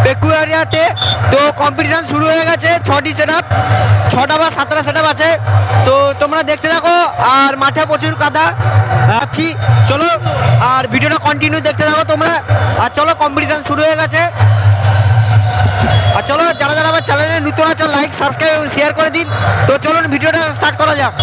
পেকুয়ারিয়াতে তো কম্পিটিশন শুরু হয়ে গেছে। 6টি সেট আপ, 6টা বা 7টা সেট আপ আছে। তো তোমরা দেখতে থাকো, আর মাঠে প্রচুর কাদা আছি। চলো আর ভিডিওটা কন্টিনিউ দেখতে থাকো তোমরা। আর চলো, কম্পিটিশন শুরু হয়ে গেছে। আর চলো, যারা যারা আমার চ্যানেলে নতুন আছে লাইক সাবস্ক্রাইব শেয়ার করে দিন। তো চলুন ভিডিওটা স্টার্ট করা যাক।